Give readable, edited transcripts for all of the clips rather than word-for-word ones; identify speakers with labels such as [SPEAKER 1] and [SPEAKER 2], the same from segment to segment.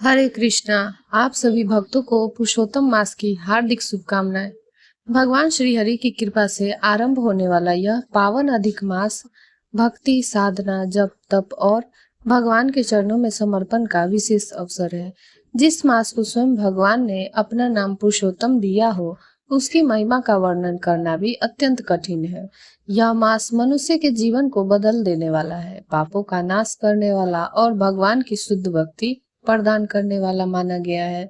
[SPEAKER 1] हरे कृष्णा। आप सभी भक्तों को पुरुषोत्तम मास की हार्दिक शुभकामनाएं। भगवान श्री हरि की कृपा से आरंभ होने वाला यह पावन अधिक मास भक्ति, साधना, जप, तप और भगवान के चरणों में समर्पण का विशेष अवसर है। जिस मास को स्वयं भगवान ने अपना नाम पुरुषोत्तम दिया हो, उसकी महिमा का वर्णन करना भी अत्यंत कठिन है। यह मास मनुष्य के जीवन को बदल देने वाला है, पापों का नाश करने वाला और भगवान की शुद्ध भक्ति प्रदान करने वाला माना गया है।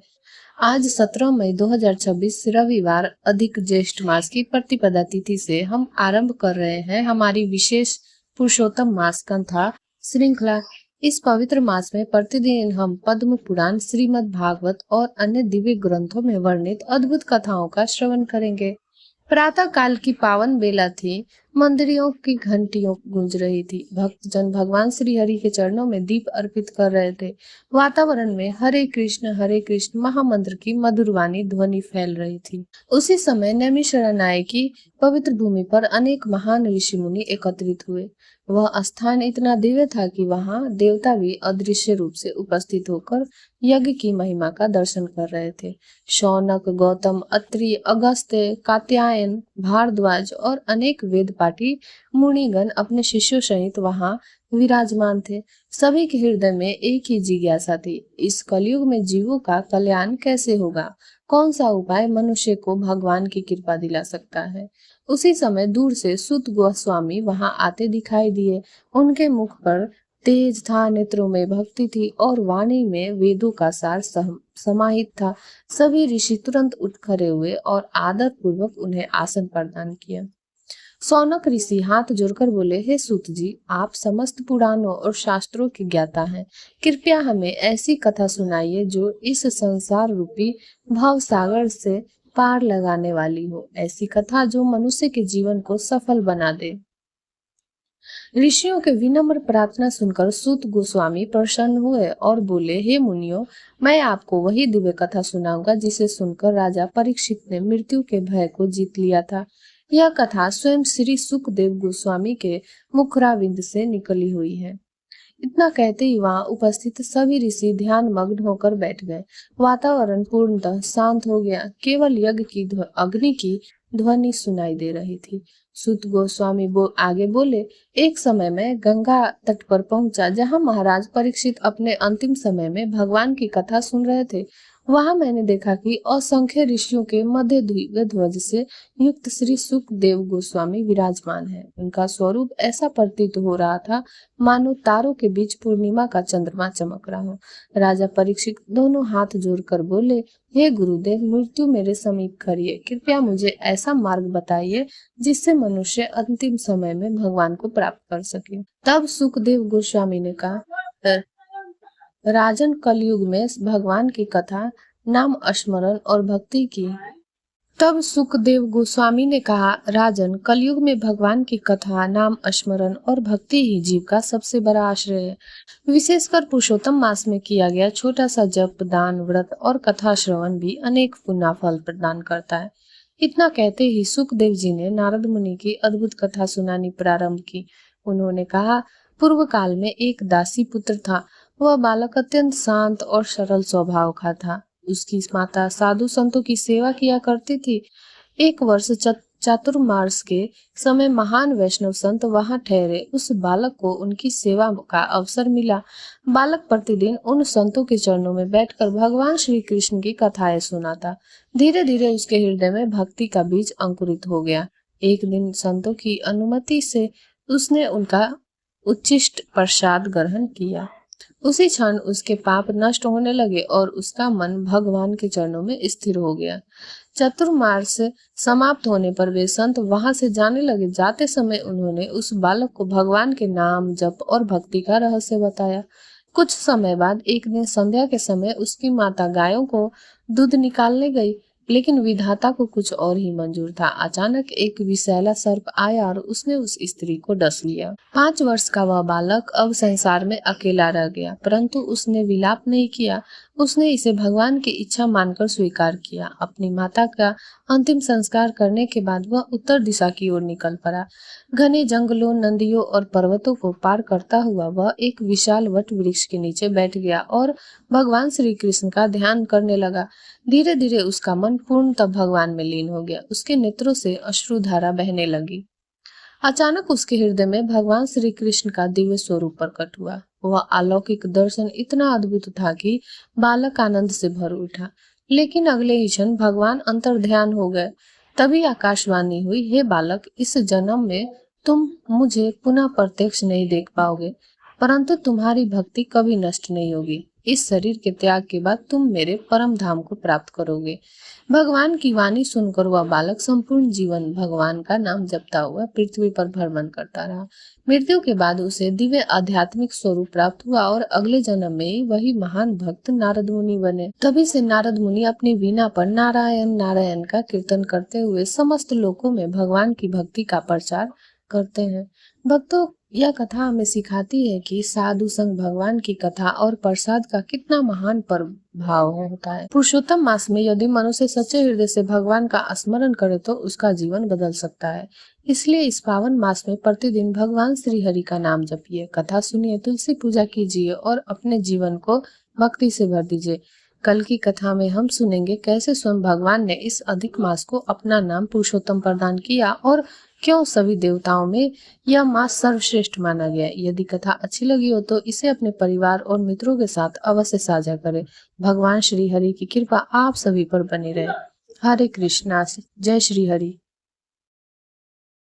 [SPEAKER 1] आज 17 मई 2026 रविवार अधिक ज्येष्ठ मास की प्रतिपदा तिथि से हम आरंभ कर रहे हैं हमारी विशेष पुरुषोत्तम मास कथा श्रृंखला। इस पवित्र मास में प्रतिदिन हम पद्म पुराण, श्रीमद् भागवत और अन्य दिव्य ग्रंथों में वर्णित अद्भुत कथाओं का श्रवण करेंगे। प्रातः काल की पावन बेला थी। मंदिरों की घंटियों गूंज रही थी। भक्तजन भगवान श्री हरि के चरणों में दीप अर्पित कर रहे थे। वातावरण में हरे कृष्ण महामंत्र की मधुर वाणी ध्वनि फैल रही थी। उसी समय नैमिषारण्य की पवित्र भूमि पर अनेक महान ऋषि मुनि एकत्रित हुए। वह स्थान इतना दिव्य था कि वहां देवता भी अदृश्य रूप से उपस्थित होकर यज्ञ की महिमा का दर्शन कर रहे थे। शौनक, गौतम, अत्रि, अगस्त्य, कात्यायन, भारद्वाज और अनेक वेद पाठी मुनिगण अपने शिष्यों सहित वहां विराजमान थे। सभी के हृदय में एक ही जिज्ञासा थी, इस कलयुग में जीवों का कल्याण कैसे होगा? कौन सा उपाय मनुष्य को भगवान की कृपा दिला सकता है? उसी समय दूर से सूत गोस्वामी वहां आते दिखाई दिए। उनके मुख पर तेज था, नेत्रों में भक्ति थी और वाणी में वेदों का सार समाहित था। सभी ऋषि तुरंत उठ खड़े हुए और आदर पूर्वक उन्हें आसन प्रदान किया। सौनक ऋषि हाथ जोड़कर बोले, हे सूत जी, आप समस्त पुराणों और शास्त्रों के ज्ञाता हैं। कृपया हमें ऐसी कथा सुनाइए जो इस संसार रूपी भव सागर से पार लगाने वाली हो, ऐसी कथा जो मनुष्य के जीवन को सफल बना दे। ऋषियों के विनम्र प्रार्थना सुनकर सूत गोस्वामी प्रसन्न हुए और बोले, हे मुनियों, मैं आपको वही दिव्य कथा सुनाऊंगा जिसे सुनकर राजा परीक्षित ने मृत्यु के भय को जीत लिया था। यह कथा स्वयं श्री सुखदेव गोस्वामी के मुखराविंद से निकली हुई है। इतना कहते ही वहां उपस्थित सभी ऋषि ध्यान मग्न होकर बैठ गए। वातावरण पूर्णतः शांत हो गया। केवल यज्ञ की अग्नि की ध्वनि सुनाई दे रही थी। सूत गोस्वामी आगे बोले, एक समय में गंगा तट पर पहुंचा जहां महाराज परीक्षित अपने अंतिम समय में भगवान की कथा सुन रहे थे। वहां मैंने देखा कि असंख्य ऋषियों के मध्य दिव्य ध्वज से युक्त श्री सुखदेव गोस्वामी विराजमान है। उनका स्वरूप ऐसा प्रतीत हो रहा था मानो तारों के बीच पूर्णिमा का चंद्रमा चमक रहा हो। राजा परीक्षित दोनों हाथ जोड़कर बोले, हे गुरुदेव, मृत्यु मेरे समीप खड़ी है। कृपया मुझे ऐसा मार्ग बताइए जिससे मनुष्य अंतिम समय में भगवान को प्राप्त कर सके। तब सुखदेव गोस्वामी ने कहा, राजन, कलयुग में भगवान की कथा, नाम स्मरण और भक्ति की तब सुखदेव गोस्वामी ने कहा, राजन, कलयुग में भगवान की कथा, नाम स्मरण और भक्ति ही जीव का सबसे बड़ा आश्रय है। विशेषकर पुरुषोत्तम मास में किया गया छोटा सा जप, दान, व्रत और कथा श्रवण भी अनेक पुण्य फल प्रदान करता है। इतना कहते ही सुखदेव जी ने नारद मुनि की अद्भुत कथा सुनानी प्रारंभ की। उन्होंने कहा, पूर्व काल में एक दासी पुत्र था। वह बालक अत्यंत शांत और सरल स्वभाव का था। उसकी माता साधु संतों की सेवा किया करती थी। एक वर्ष चातुर्मास के समय महान वैष्णव संत वहां ठहरे। उस बालक को उनकी सेवा का अवसर मिला। बालक प्रतिदिन उन संतों के चरणों में बैठकर भगवान श्री कृष्ण की कथाएं सुनाता। धीरे धीरे उसके हृदय में भक्ति का बीज अंकुरित हो गया। एक दिन संतों की अनुमति से उसने उनका उच्छिष्ट प्रसाद ग्रहण किया। उसी क्षण उसके पाप नष्ट होने लगे और उसका मन भगवान के चरणों में स्थिर हो गया। चतुर्मास समाप्त होने पर वे संत वहां से जाने लगे। जाते समय उन्होंने उस बालक को भगवान के नाम, जप और भक्ति का रहस्य बताया। कुछ समय बाद एक दिन संध्या के समय उसकी माता गायों को दूध निकालने गई, लेकिन विधाता को कुछ और ही मंजूर था। अचानक एक विषैला सर्प आया और उसने उस स्त्री को डस लिया। 5 वर्ष का वह बालक अब संसार में अकेला रह गया, परंतु उसने विलाप नहीं किया। उसने इसे भगवान की इच्छा मानकर स्वीकार किया। अपनी माता का अंतिम संस्कार करने के बाद वह उत्तर दिशा की ओर निकल पड़ा। घने जंगलों, नदियों और पर्वतों को पार करता हुआ वह एक विशाल वट वृक्ष के नीचे बैठ गया और भगवान श्री कृष्ण का ध्यान करने लगा। धीरे धीरे उसका मन पूर्णतः भगवान में लीन हो गया। उसके नेत्रों से अश्रुधारा बहने लगी। अचानक उसके हृदय में भगवान श्री कृष्ण का दिव्य स्वरूप प्रकट हुआ। वह अलौकिक दर्शन इतना अद्भुत था कि बालक आनंद से भर उठा। लेकिन अगले ही क्षण भगवान अंतर्ध्यान हो गए। तभी आकाशवाणी हुई, हे बालक, इस जन्म में तुम मुझे पुनः प्रत्यक्ष नहीं देख पाओगे, परंतु तुम्हारी भक्ति कभी नष्ट नहीं होगी। इस शरीर के त्याग के बाद तुम मेरे परम धाम को प्राप्त करोगे। भगवान की वाणी सुनकर वह बालक संपूर्ण जीवन भगवान का नाम जपता हुआ पृथ्वी पर भ्रमण करता रहा। मृत्यु के बाद उसे दिव्य आध्यात्मिक स्वरूप प्राप्त हुआ और अगले जन्म में वही महान भक्त नारद मुनि बने। तभी से नारद मुनि अपनी वीणा पर नारायण नारायण का कीर्तन करते हुए समस्त लोकों में भगवान की भक्ति का प्रचार करते हैं। भक्तों, यह कथा हमें सिखाती है कि साधु संग भगवान की कथा और प्रसाद का कितना महान प्रभाव होता है। पुरुषोत्तम मास में यदि मनुष्य सच्चे हृदय से भगवान का स्मरण करे तो उसका जीवन बदल सकता है। इसलिए इस पावन मास में प्रतिदिन भगवान श्री हरि का नाम जपिए, कथा सुनिए, तुलसी पूजा कीजिए और अपने जीवन को भक्ति से भर दीजिए। कल की कथा में हम सुनेंगे कैसे स्वयं भगवान ने इस अधिक मास को अपना नाम पुरुषोत्तम प्रदान किया और क्यों सभी देवताओं में यह मास सर्वश्रेष्ठ माना गया। यदि कथा अच्छी लगी हो तो इसे अपने परिवार और मित्रों के साथ अवश्य साझा करें। भगवान श्री हरि की कृपा आप सभी पर बनी रहे। हरे कृष्णा, जय श्री हरि।